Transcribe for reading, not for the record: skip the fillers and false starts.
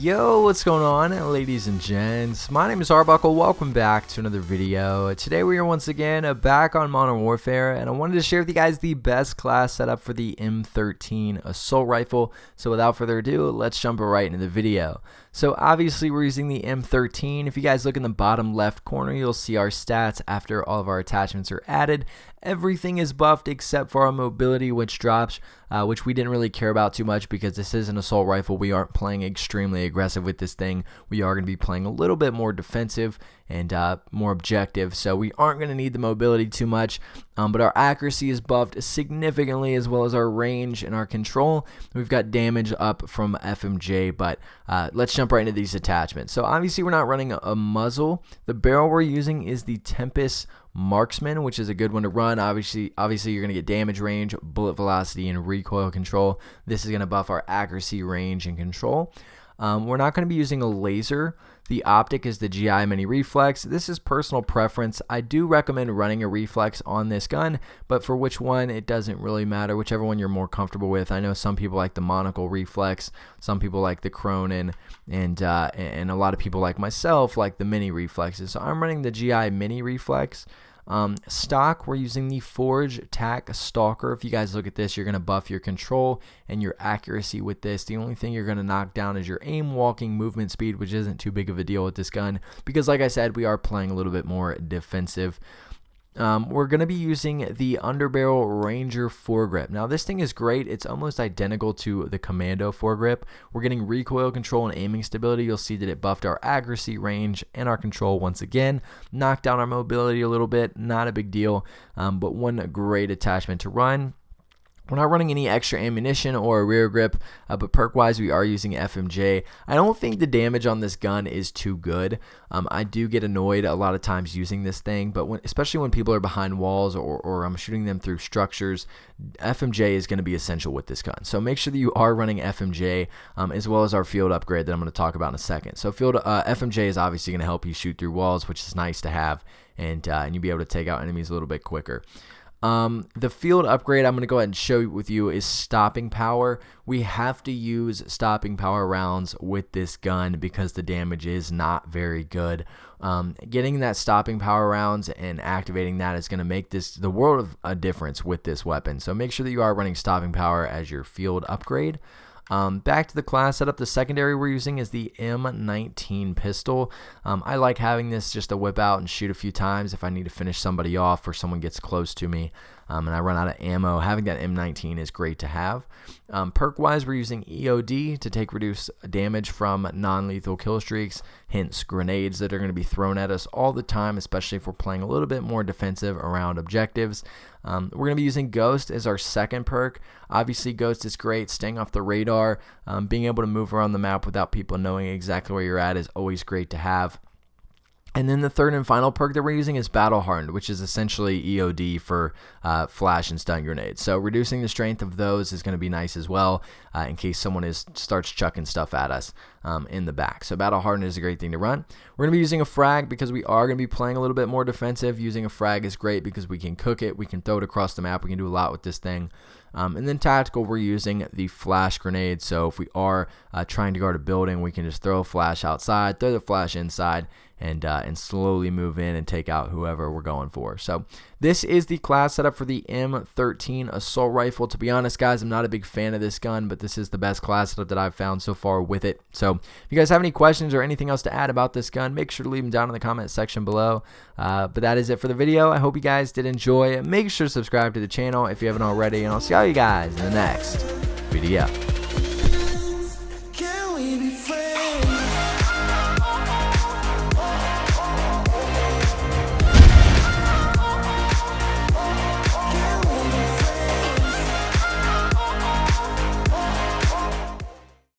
Yo, what's going on, ladies and gents? My name is Arbuckle. Welcome back to another video. Today we are once again back on Modern Warfare, and I wanted to share with you guys the best class setup for the M13 assault rifle. So without further ado, let's jump right into the video. So obviously we're using the M13. If you guys look in the bottom left corner, you'll see our stats after all of our attachments are added. Everything is buffed except for our mobility, which drops, which we didn't really care about too much because this is an assault rifle. We aren't playing extremely aggressive with this thing. We are going to be playing a little bit more defensive and more objective, so we aren't going to need the mobility too much, but our accuracy is buffed significantly, as well as our range and our control. We've got damage up from FMJ, but let's jump right into these attachments. So obviously we're not running a muzzle. The barrel we're using is the Tempest Marksman, which is a good one to run. Obviously you're going to get damage, range, bullet velocity, and recoil control. This is going to buff our accuracy, range, and control. We're not going to be using a laser. The optic is the GI Mini Reflex. This is personal preference. I do recommend running a reflex on this gun, but for which one, it doesn't really matter. Whichever one you're more comfortable with. I know some people like the monocle reflex, some people like the Cronin, and a lot of people like myself like the mini reflexes. So I'm running the GI Mini Reflex. Stock, we're using the Forge Tac Stalker. If you guys look at this, you're going to buff your control and your accuracy with this. The only thing you're going to knock down is your aim, walking, movement speed, which isn't too big of a deal with this gun because, like I said, we are playing a little bit more defensive. We're going to be using the Underbarrel Ranger foregrip. Now this thing is great. It's almost identical to the Commando foregrip. We're getting recoil control and aiming stability. You'll see that it buffed our accuracy, range, and our control once again. Knocked down our mobility a little bit. Not a big deal, but one great attachment to run. We're not running any extra ammunition or a rear grip, but perk-wise, we are using FMJ. I don't think the damage on this gun is too good. I do get annoyed a lot of times using this thing, but especially when people are behind walls or I'm shooting them through structures, FMJ is going to be essential with this gun. So make sure that you are running FMJ, as well as our field upgrade that I'm going to talk about in a second. So FMJ is obviously going to help you shoot through walls, which is nice to have, and you'll be able to take out enemies a little bit quicker. The field upgrade I'm going to go ahead and show with you is stopping power. We have to use stopping power rounds with this gun because the damage is not very good. Getting that stopping power rounds and activating that is going to make the world of a difference with this weapon. So make sure that you are running stopping power as your field upgrade. Back to the class setup, the secondary we're using is the M13 pistol. I like having this just to whip out and shoot a few times if I need to finish somebody off or someone gets close to me and I run out of ammo. Having that M19 is great to have. Perk wise, we're using EOD to take reduced damage from non-lethal kill streaks, hence grenades that are going to be thrown at us all the time, especially if we're playing a little bit more defensive around objectives. We're going to be using Ghost as our second perk. Obviously Ghost is great, staying off the radar, being able to move around the map without people knowing exactly where you're at is always great to have. And then the third and final perk that we're using is Battle Hardened, which is essentially EOD for flash and stun grenades. So reducing the strength of those is going to be nice as well in case someone starts chucking stuff at us in the back. So Battle Hardened is a great thing to run. We're going to be using a frag because we are going to be playing a little bit more defensive. Using a frag is great because we can cook it, we can throw it across the map, we can do a lot with this thing. And then tactical, we're using the flash grenade. So if we are trying to guard a building, we can just throw a flash outside, throw the flash inside, and slowly move in and take out whoever we're going for. So this is the class setup for the M13 assault rifle. To be honest, guys, I'm not a big fan of this gun, but this is the best class setup that I've found so far with it. So if you guys have any questions or anything else to add about this gun, make sure to leave them down in the comment section below. But that is it for the video. I hope you guys did enjoy. Make sure to subscribe to the channel if you haven't already, and I'll see all you guys in the next video.